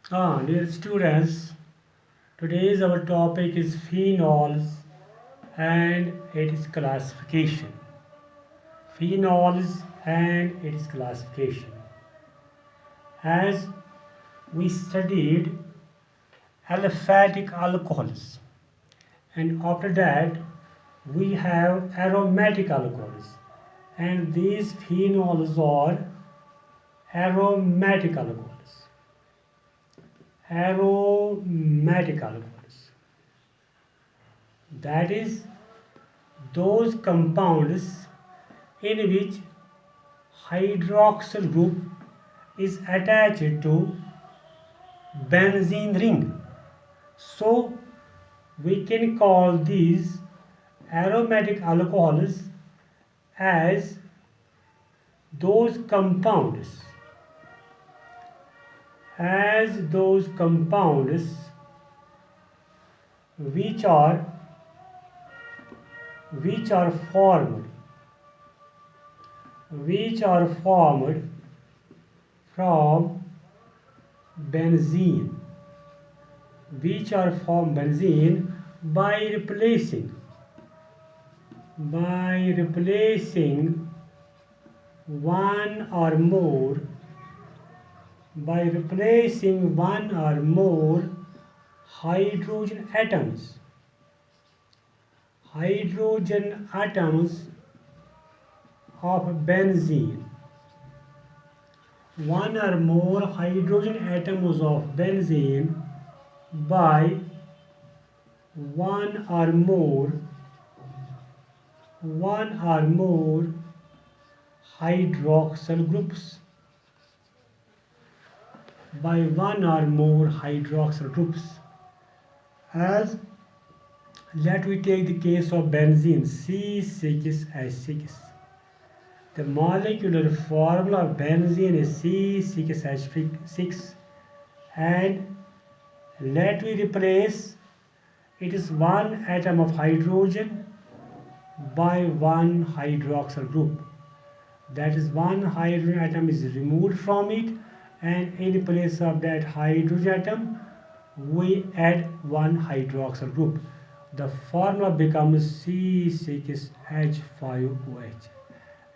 Dear students, today's our topic is phenols and its classification. Phenols and its classification. As we studied aliphatic alcohols, and after that we have aromatic alcohols, and these phenols are aromatic alcohols. Aromatic alcohols. That is those compounds in which hydroxyl group is attached to benzene ring. So we can call these aromatic alcohols as those compounds which are which are formed which are formed from benzene which are from benzene by replacing one or more by replacing one or more hydrogen atoms of benzene, one or more hydrogen atoms of benzene by one or more hydroxyl groups as let we take the case of benzene C6H6. The molecular formula of benzene is C6H6, and let we replace it is one atom of hydrogen by one hydroxyl group. That is, one hydrogen atom is removed from it, and in place of that hydrogen atom we add one hydroxyl group. The formula becomes C6H5OH,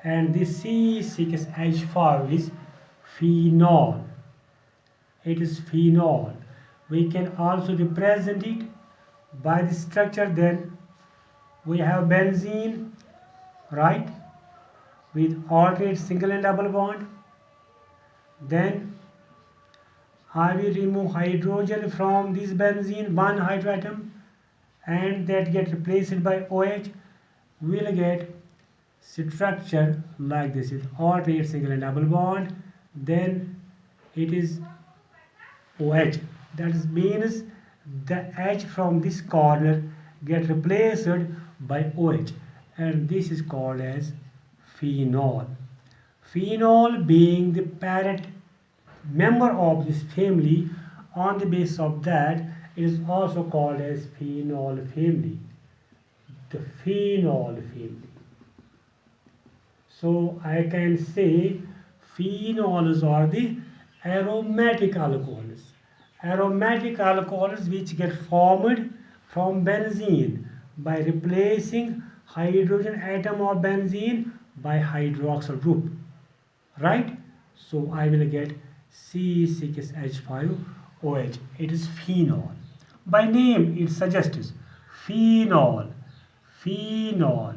and this C6H5 is phenol. It is phenol. We can also represent it by the structure. Then we have benzene, right, with alternate single and double bond. Then I will remove hydrogen from this benzene, one hydrogen atom, and that get replaced by OH. We'll get structure like this: is alternate single and double bond. Then it is OH. That means the H from this corner get replaced by OH, and this is called as phenol. Phenol being the parent member of this family, on the basis of that it is also called as phenol family. The phenol family. So I can say phenols are the aromatic alcohols. Aromatic alcohols which get formed from benzene by replacing hydrogen atom of benzene by hydroxyl group. Right? So I will get C6H5OH. It is phenol. By name it suggests phenol. Phenol.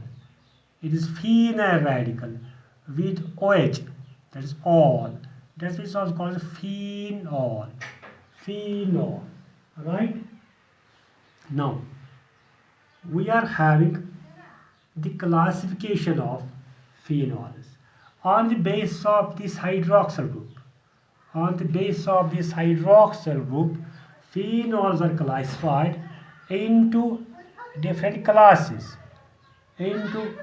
It is phenyl radical with OH. That is all. That is also called phenol. Phenol. Right? Now we are having the classification of phenols on the basis of this hydroxyl group. On the basis of this hydroxyl group, phenols are classified into different classes. Into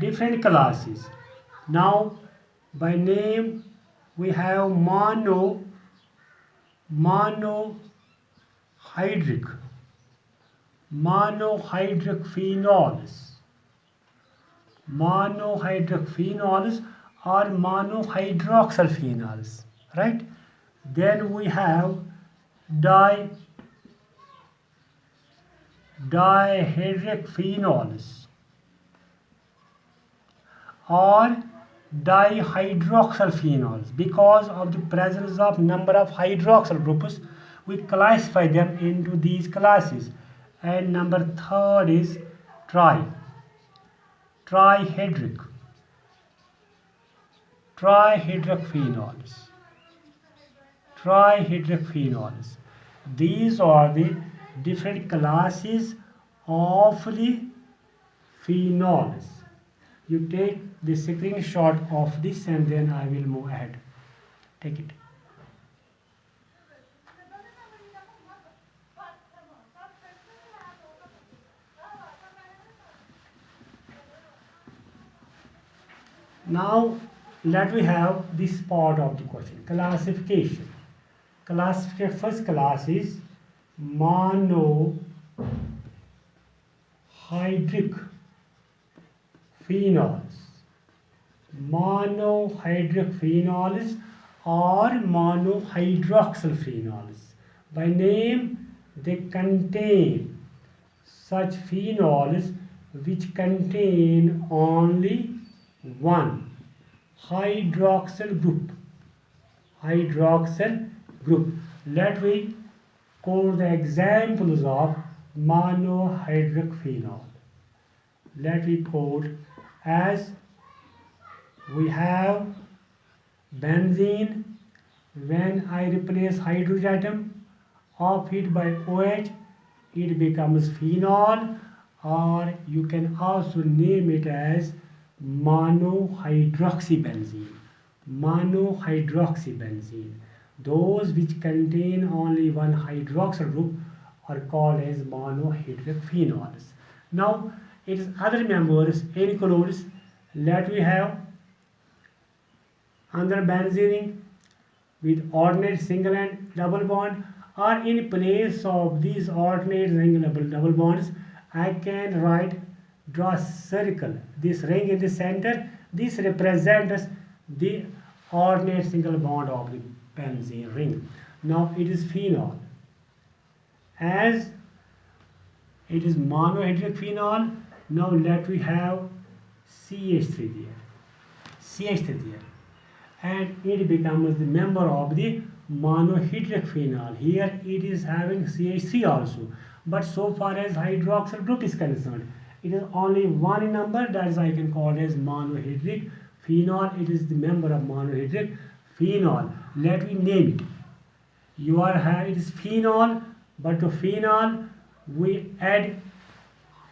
different classes. Now, by name, we have monohydric, monohydric phenols. Monohydric phenols or monohydroxyl phenols, right? Then we have dihydric phenols or dihydroxyl phenols. Because of the presence of number of hydroxyl groups, we classify them into these classes. And number third is trihydric phenols. These are the different classes of the phenols. You take the screenshot of this and then I will move ahead. Take it. Now let we have this part of the question, classification. First class is monohydric phenols. Monohydric phenols or monohydroxyl phenols. By name, they contain such phenols which contain only one hydroxyl group. Let me quote the examples of monohydric phenol. Let me quote as we have benzene. When I replace hydrogen atom of it by OH, it becomes phenol, or you can also name it as monohydroxybenzene. Those which contain only one hydroxyl group are called as monohydric phenols. Now, its other members includes, let we have under benzene with alternate single and double bond, or in place of these alternate single and double bonds, I can draw a circle, this ring in the center. This represents the alternate single bond of the benzene ring. Now it is phenol. As it is monohydric phenol, now let we have CH3 there. And it becomes the member of the monohydric phenol. Here it is having CH3 also. But so far as hydroxyl group is concerned, it is only one in number, that is I can call as monohydric phenol. It is the member of monohydric phenol. Let me name it. It is phenol, but to phenol we add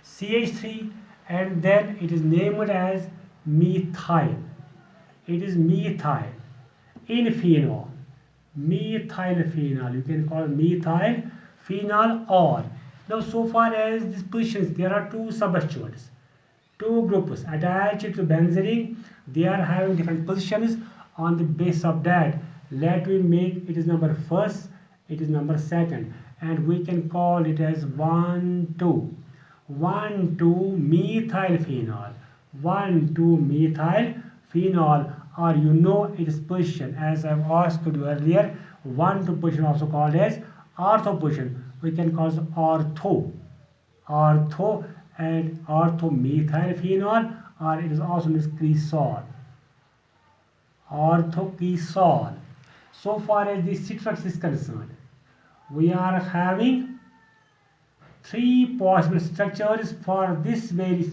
CH3 and then it is named as methyl. It is methyl in phenol. Methyl phenol. You can call methyl phenol or. Now so far as these positions, there are two substituents, two groups attached to benzene. They are having different positions. On the base of that, let me make it is number first, it is number second, and we can call it as 1,2 methyl phenol. 1,2 methyl phenol, or you know its position as I've asked you earlier. 1,2 position also called as ortho position. We can call it ortho and orthomethyl phenol, or it is also known as cresol. Orthocresol. So far as the citrus is concerned, we are having three possible structures for this very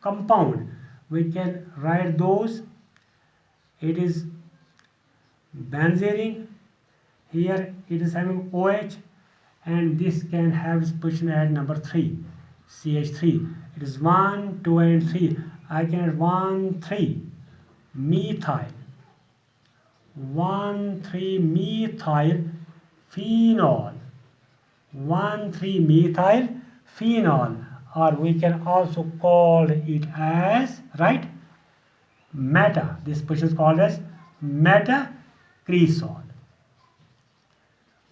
compound. We can write those. It is benzene. Here it is having OH, and this can have its position at number 3, CH3. It is 1, 2, and 3. I can add 1, 3 methyl. 1, 3 methyl phenol. 1, 3 methyl phenol, or we can also call it as meta. This position is called as metacresol,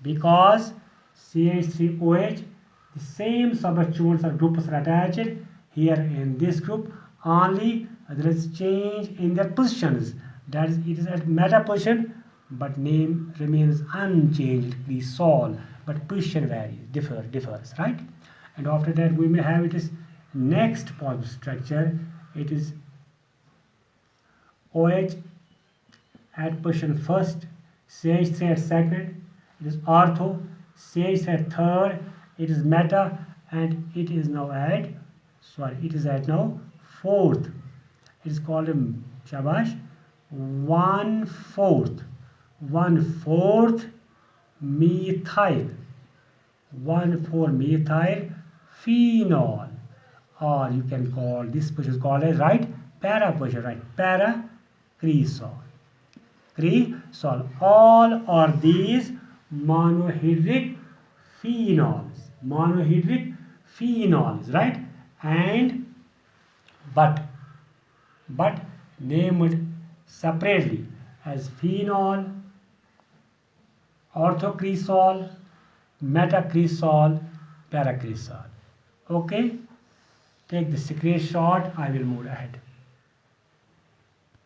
because CH3OH, the same substituents or groups are attached here in this group, only there is change in their positions. That is, it is at meta position, but name remains unchanged, cresol. but position varies, differs, right? And after that we may have it is next positive structure. It is OH at position first, CH3 at second, it is ortho, CH at third, it is meta, and it is now at, it is at now fourth. It is called a shabash, 1/4 methyl, 1,4 methyl phenol, or you can call this position called as, right, para position, right, para cresol. Cresol. All are these monohydric phenols, right? And but named separately as phenol, orthocresol, metacresol, paracresol. Okay, take the screenshot. I will move ahead.